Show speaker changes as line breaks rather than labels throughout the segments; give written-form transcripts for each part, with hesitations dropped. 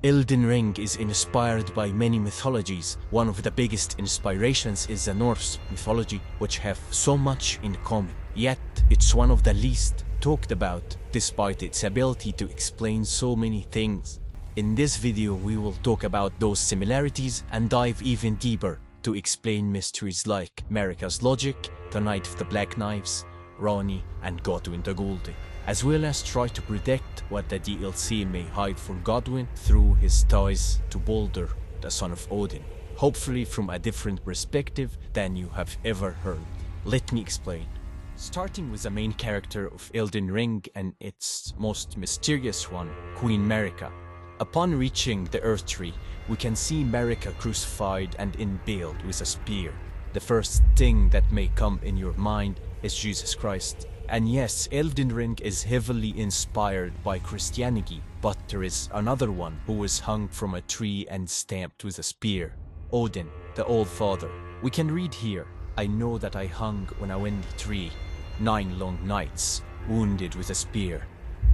Elden Ring is inspired by many mythologies. One of the biggest inspirations is the Norse mythology, which have so much in common. Yet, it's one of the least talked about, despite its ability to explain so many things. In this video, we will talk about those similarities and dive even deeper to explain mysteries like Marika's logic, the Knight of the Black Knives, Ranni and Godwyn the Baldur, as well as try to predict what the DLC may hide for Godwyn through his ties to Baldur, the son of Odin, hopefully from a different perspective than you have ever heard. Let me explain. Starting with the main character of Elden Ring and its most mysterious one, Queen Marika. Upon reaching the Earth Tree, we can see Marika crucified and impaled with a spear. The first thing that may come in your mind is Jesus Christ. And yes, Elden Ring is heavily inspired by Christianity, but there is another one who was hung from a tree and stamped with a spear. Odin, the All-Father. We can read here, "I know that I hung on a windy tree, 9 long nights, wounded with a spear."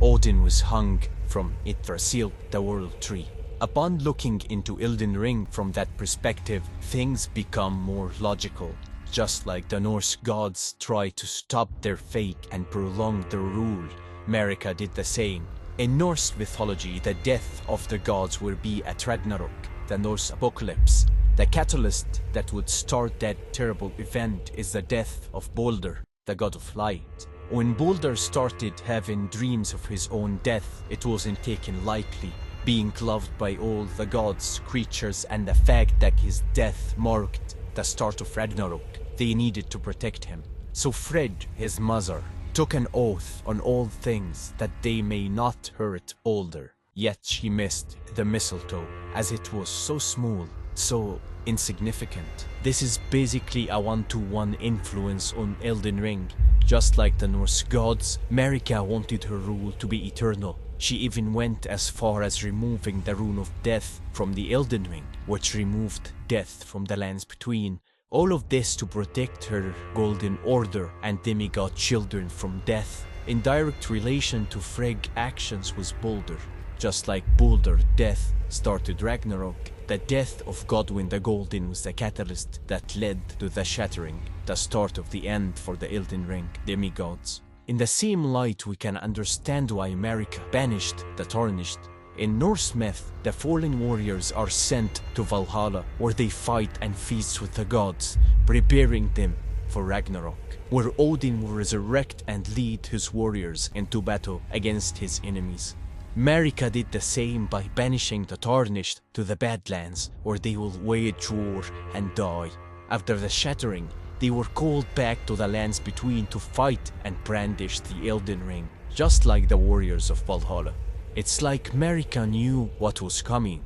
Odin was hung from Yggdrasil, the World Tree. Upon looking into Elden Ring from that perspective, things become more logical. Just like the Norse gods try to stop their fate and prolong their rule, Marika did the same. In Norse mythology, the death of the gods will be at Ragnarok, the Norse apocalypse. The catalyst that would start that terrible event is the death of Baldur, the god of light. When Baldur started having dreams of his own death, it wasn't taken lightly, being loved by all the gods, creatures, and the fact that his death marked the start of Ragnarok. They needed to protect him. So Fred, his mother, took an oath on all things that they may not hurt Baldur. Yet she missed the mistletoe, as it was so small, so insignificant. This is basically a one-to-one influence on Elden Ring. Just like the Norse gods, Marika wanted her rule to be eternal. She even went as far as removing the rune of death from the Elden Ring, which removed death from the lands between. All of this to protect her golden order and demigod children from death, in direct relation to Fregg's actions with Baldur. Just like Baldur's death started Ragnarok, the death of Godwyn the Golden was the catalyst that led to the shattering, the start of the end for the Elden Ring demigods. In the same light, we can understand why Marika banished the Tarnished. In Norse myth, the fallen warriors are sent to Valhalla, where they fight and feast with the gods, preparing them for Ragnarok, where Odin will resurrect and lead his warriors into battle against his enemies. Marika did the same by banishing the Tarnished to the Badlands, where they will wage war and die. After the shattering, they were called back to the lands between to fight and brandish the Elden Ring, just like the warriors of Valhalla. It's like Marika knew what was coming.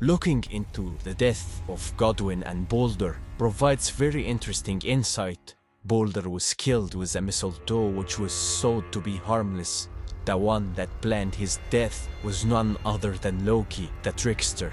Looking into the death of Godwyn and Baldur provides very interesting insight. Baldur was killed with a mistletoe which was thought to be harmless. The one that planned his death was none other than Loki, the trickster.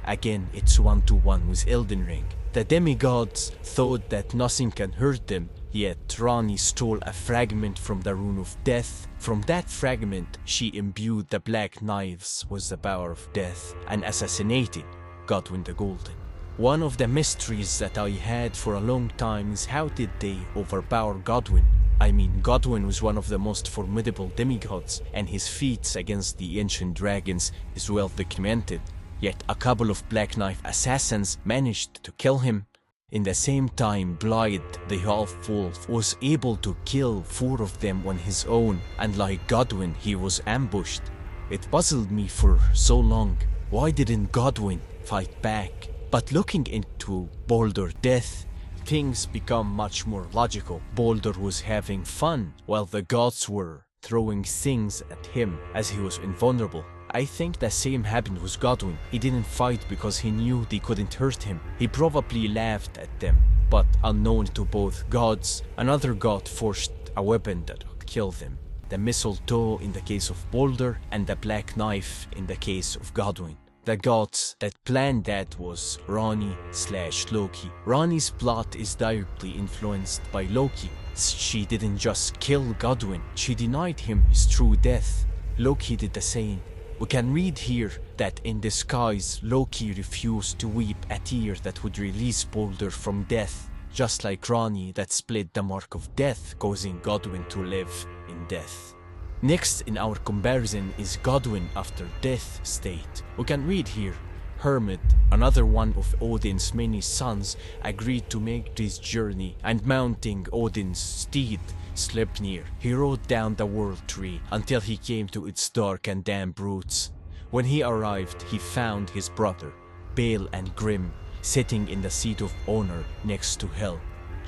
Again, it's one-to-one with Elden Ring. The demigods thought that nothing can hurt them, yet Ranni stole a fragment from the Rune of Death. From that fragment, she imbued the Black Knives with the power of death and assassinated Godwyn the Golden. One of the mysteries that I had for a long time is how did they overpower Godwyn? I mean, Godwyn was one of the most formidable demigods, and his feats against the ancient dragons is well documented. Yet a couple of Black Knife assassins managed to kill him. In the same time, Blade, the half-wolf, was able to kill 4 of them on his own, and like Godwyn, he was ambushed. It puzzled me for so long. Why didn't Godwyn fight back? But looking into Baldur's death, things become much more logical. Baldur was having fun, while the gods were throwing things at him as he was invulnerable. I think the same happened with Godwyn. He didn't fight because he knew they couldn't hurt him. He probably laughed at them. But unknown to both gods, another god forged a weapon that would kill them. The mistletoe in the case of Baldur, and the black knife in the case of Godwyn. The gods that planned that was Ranni/Loki. Ranni's plot is directly influenced by Loki. She didn't just kill Godwyn, she denied him his true death. Loki did the same. We can read here that in disguise Loki refused to weep a tear that would release Baldur from death, just like Ranni that split the mark of death, causing Godwyn to live in death. Next in our comparison is Godwyn after death state. We can read here, Hermod, another one of Odin's many sons, agreed to make this journey, and mounting Odin's steed, Sleipnir, he rode down the world tree until he came to its dark and damp roots. When he arrived, he found his brother, pale and grim, sitting in the seat of honor next to Hel.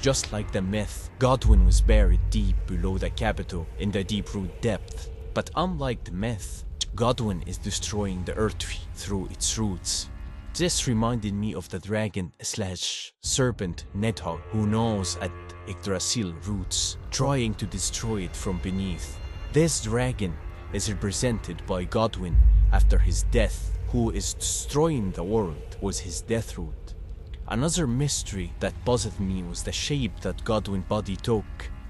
Just like the myth, Godwyn was buried deep below the capital in the deep root depth. But unlike the myth, Godwyn is destroying the earth through its roots. This reminded me of the dragon/serpent Nidhogg, who gnaws at Yggdrasil roots, trying to destroy it from beneath. This dragon is represented by Godwyn after his death, who is destroying the world with his death root. Another mystery that puzzled me was the shape that Godwyn's body took.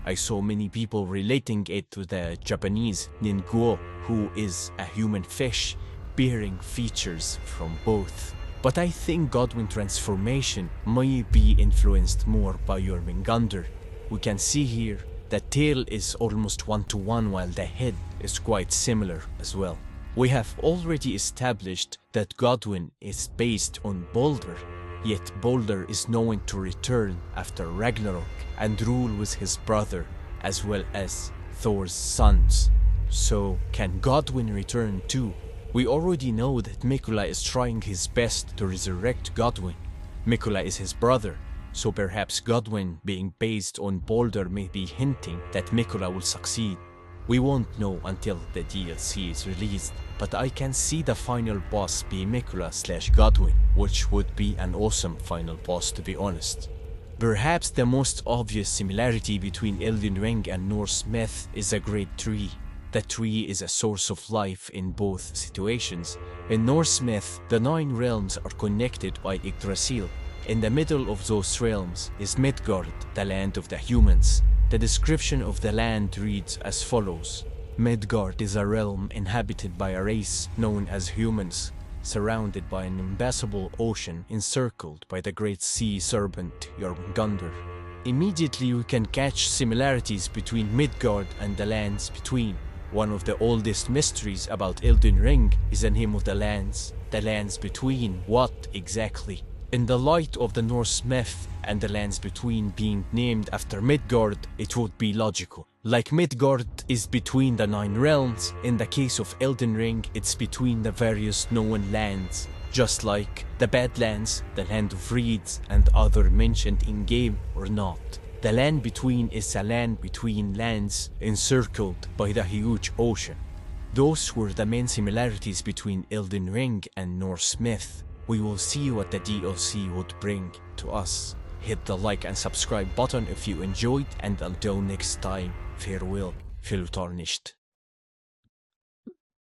I saw many people relating it to the Japanese Ninguo, who is a human fish bearing features from both. But I think Godwyn's transformation might be influenced more by Jormungandr. We can see here the tail is almost one-to-one while the head is quite similar as well. We have already established that Godwyn is based on Baldur, yet Baldur is known to return after Ragnarok and rule with his brother as well as Thor's sons. So can Godwyn return too? We already know that Mikula is trying his best to resurrect Godwyn. Mikula is his brother, so perhaps Godwyn being based on Baldur may be hinting that Mikula will succeed. We won't know until the DLC is released, but I can see the final boss be Mikula/Godwyn, which would be an awesome final boss, to be honest. Perhaps the most obvious similarity between Elden Ring and Norse myth is a great tree. The tree is a source of life in both situations. In Norse myth, the 9 realms are connected by Yggdrasil. In the middle of those realms is Midgard, the land of the humans. The description of the land reads as follows. Midgard is a realm inhabited by a race known as humans, surrounded by an impassable ocean encircled by the great sea serpent Jormungandr. Immediately we can catch similarities between Midgard and the lands between. One of the oldest mysteries about Elden Ring is the name of the lands. The lands between what exactly? In the light of the Norse myth and the lands between being named after Midgard, it would be logical. Like Midgard is between the 9 realms, in the case of Elden Ring, it's between the various known lands. Just like the Badlands, the Land of Reeds, and other mentioned in-game or not. The land between is a land between lands encircled by the huge ocean. Those were the main similarities between Elden Ring and Norse myth. We will see what the DLC would bring to us. Hit the like and subscribe button if you enjoyed, and until next time, farewell, fellow Tarnished.